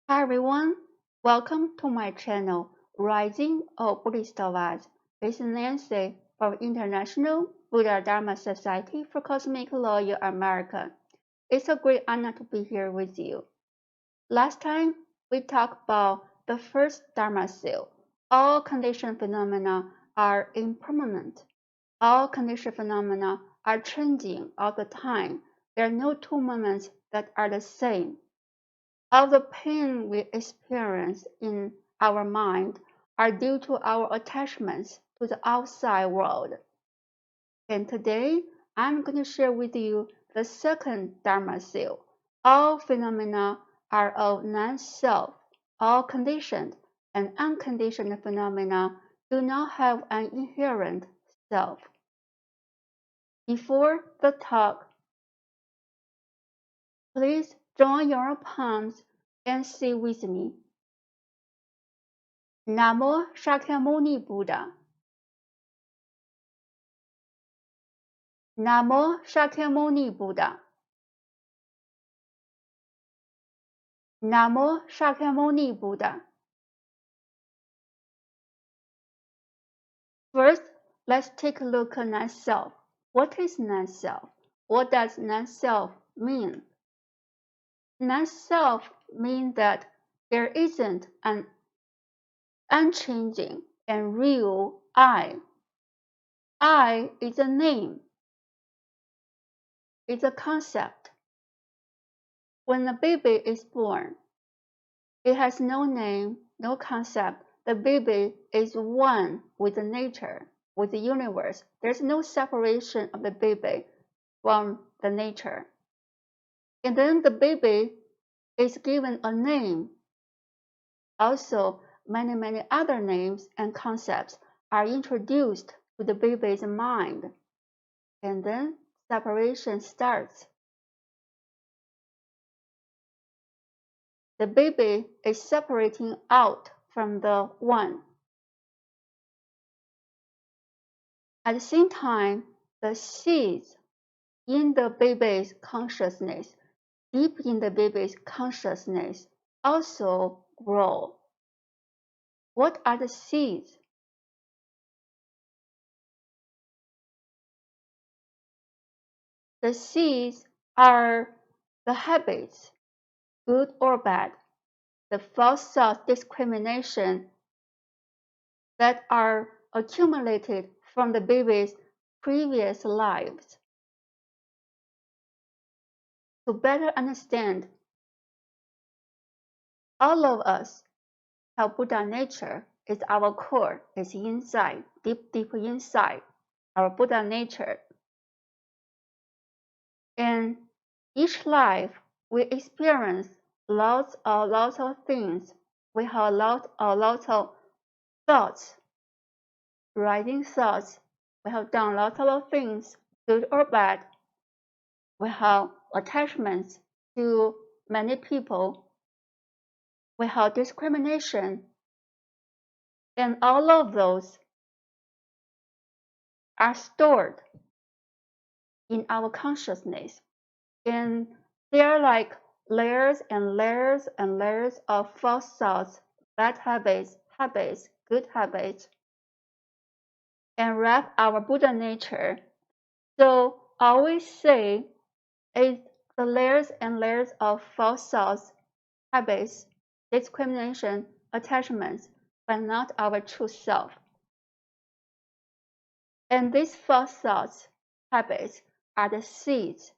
Hi everyone, welcome to my channel, Rising of Bodhisattvas. This is Nancy from International Buddha Dharma Society for Cosmic Law in America. It's a great honor to be here with you. Last time, we talked about the first Dharma seal. All conditioned phenomena are impermanent. All conditioned phenomena are changing all the time. There are no two moments that are the same. All the pain we experience in our mind are due to our attachments to the outside world. And today, I'm going to share with you the second Dharma seal. All phenomena are of non-self. All conditioned and unconditioned phenomena do not have an inherent self. Before the talk, please join your palms and say with me. Namo Shakyamuni Buddha. Namo Shakyamuni Buddha. Namo Shakyamuni Buddha. First, let's take a look at non-self. What is non-self? What does non-self mean? Non-self means that there isn't an unchanging and real I. I is a name. It's a concept. When a baby is born, it has no name, no concept. The baby is one with the nature, with the universe. There's no separation of the baby from the nature. And then the baby is given a name. Also, many other names and concepts are introduced to the baby's mind. And then separation starts. The baby is separating out from the one. At the same time, the seeds in the baby's consciousness, deep in the baby's consciousness, also grow. What are the seeds? The seeds are the habits, good or bad, the false self-discrimination that are accumulated from the baby's previous lives. To better understand, all of us have Buddha nature. It's our core, it's inside, deep inside, our Buddha nature. In each life, we experience lots of things. We have lots of thoughts, rising thoughts. We have done lots of things, good or bad. We have attachments to many people. We have discrimination. And all of those are stored in our consciousness. And they are like layers and layers and layers of false thoughts, bad habits, good habits, and wrap our Buddha nature. So always say it's the layers and layers of false thoughts, habits, discrimination, attachments, but not our true self. And these false thoughts, habits, are the seeds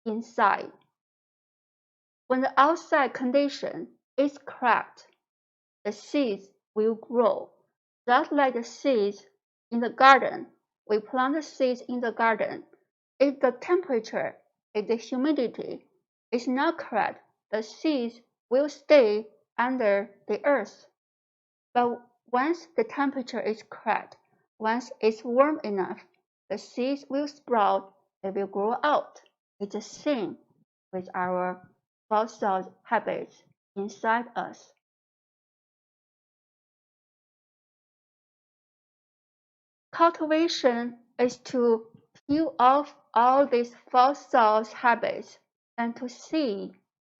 inside. When the outside condition is correct, the seeds will grow. Just like the seeds in the garden, we plant the seeds in the garden. If the temperature, if the humidity is not correct, the seeds will stay under the earth. But once the temperature is correct, once it's warm enough, the seeds will sprout, they will grow out. It's the same with our false thought habits inside us. Cultivation is to peel off all these false thought habits and to see,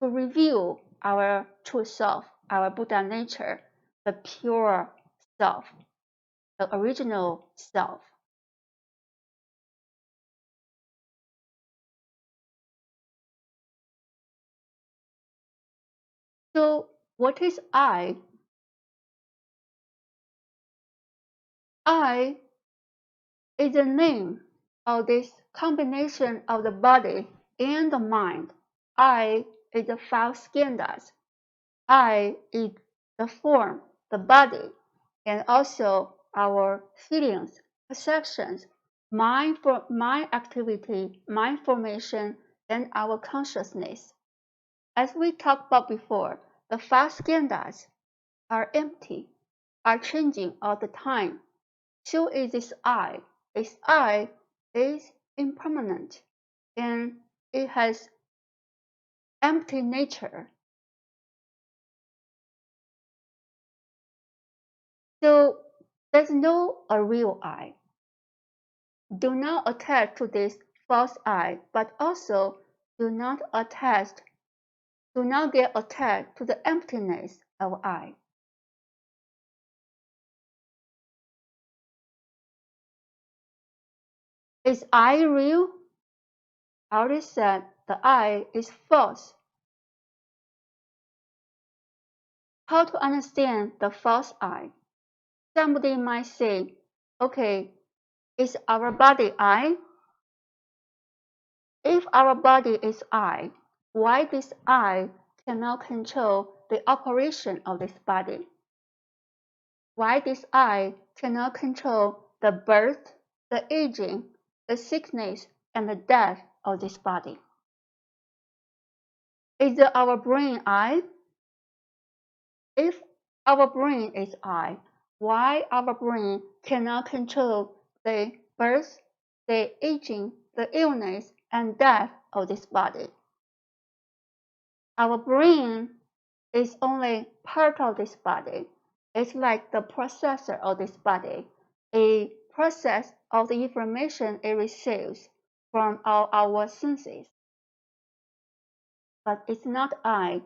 to review our true self, our Buddha nature, the pure self, the original self. So what is I? I is the name of this combination of the body and the mind. I is the five skandhas. I is the form, the body, and also our feelings, perceptions, mind activity, mind formation, and our consciousness. As we talked about before, the five skandhas are empty, are changing all the time. So is this I. This I is impermanent and it has empty nature. So there's no a real I. Do not attach to this false I, but also do not get attached to the emptiness of I. Is I real? I already said the I is false. How to understand the false I? Somebody might say, okay, is our body I? If our body is I, why this I cannot control the operation of this body? Why this I cannot control the birth, the aging, the sickness, and the death of this body? Is it our brain I? If our brain is I, why our brain cannot control the birth, the aging, the illness, and death of this body? Our brain is only part of this body. It's like the processor of this body. A process of the information it receives from all our senses. But it's not I.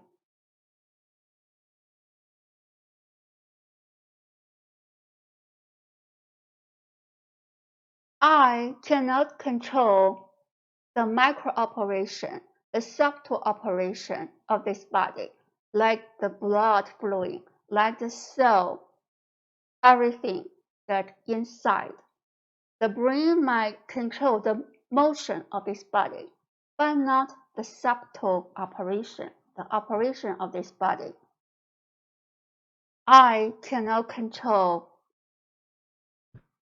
I cannot control the micro operation, the subtle operation of this body, like the blood flowing, like the cell, everything that inside. The brain might control the motion of this body, but not the subtle operation, the operation of this body. I cannot control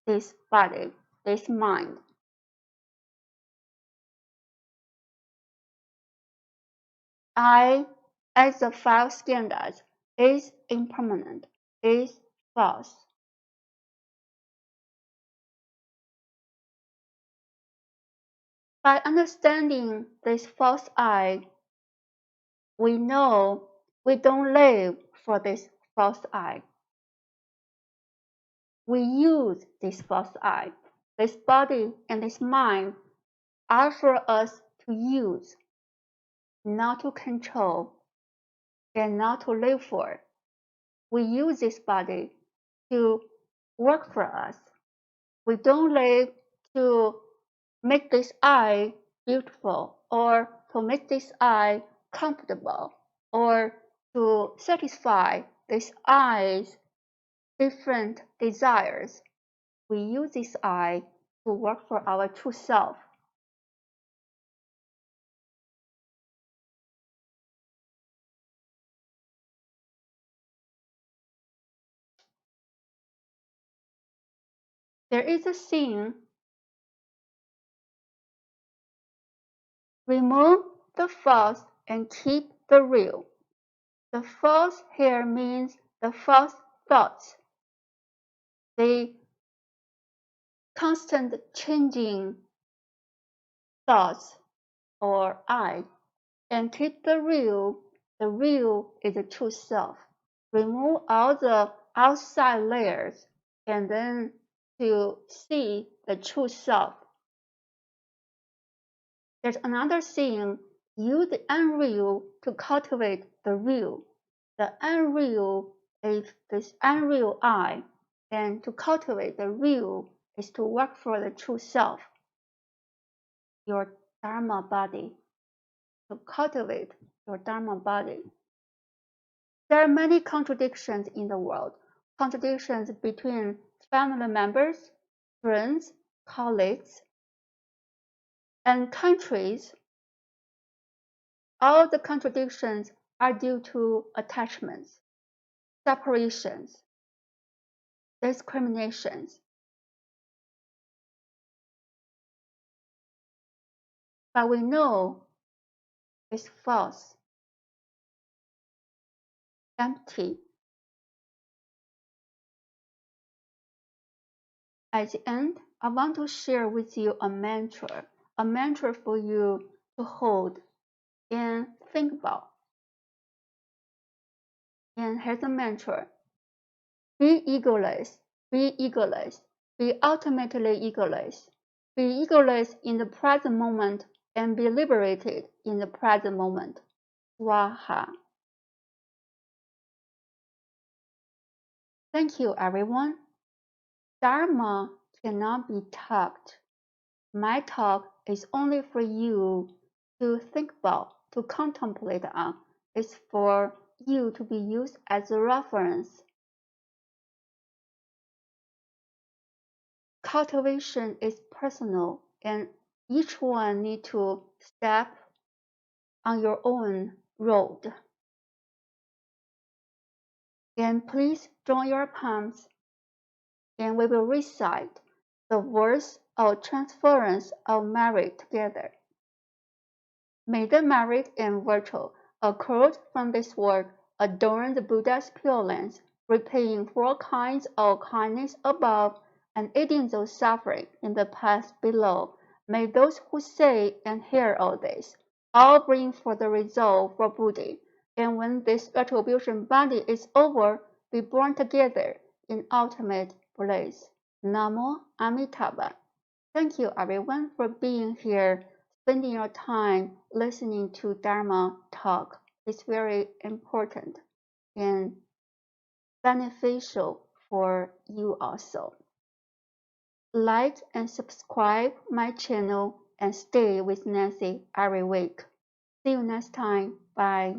this body, this mind. I, as the five skandhas, is impermanent, is false. By understanding this false I, we know we don't live for this false I. We use this false I. This body and this mind are for us to use, not to control, and not to live for. We use this body to work for us. We don't live to make this I beautiful or to make this I comfortable or to satisfy this I's different desires. We use this I to work for our true self. There is a saying, remove the false and keep the real. The false here means the false thoughts, the constant changing thoughts or I, and keep the real. The real is the true self. Remove all the outside layers and then to see the true self. There's another saying, Use the unreal to cultivate the real. The unreal is this unreal I, and to cultivate the real is to work for the true self, your Dharma body, to cultivate your Dharma body. There are many contradictions in the world, contradictions between family members, friends, colleagues, and countries. All the contradictions are due to attachments, separations, discriminations. But we know it's false, empty. At the end, I want to share with you a mantra for you to hold and think about. And here's a mantra: be egoless, be egoless, be ultimately egoless. Be egoless in the present moment and be liberated in the present moment. Swaha. Thank you, everyone. Dharma cannot be taught. My talk is only for you to think about, to contemplate on. It's for you to be used as a reference. Cultivation is personal, and each one need to step on your own road. And please join your palms, and we will recite the words of transference of merit together. May the merit and virtue accrued from this work adorn the Buddha's Pure Lands, repaying 4 kinds of kindness above and aiding those suffering in the path below. May those who say and hear all this all bring forth the result for Buddha, and when this retribution body is over, be born together in ultimate bliss. Namo Amitabha. Thank you everyone for being here, spending your time listening to Dharma talk. It's very important and beneficial for you also. Like and subscribe my channel and stay with Nancy every week. See you next time. Bye.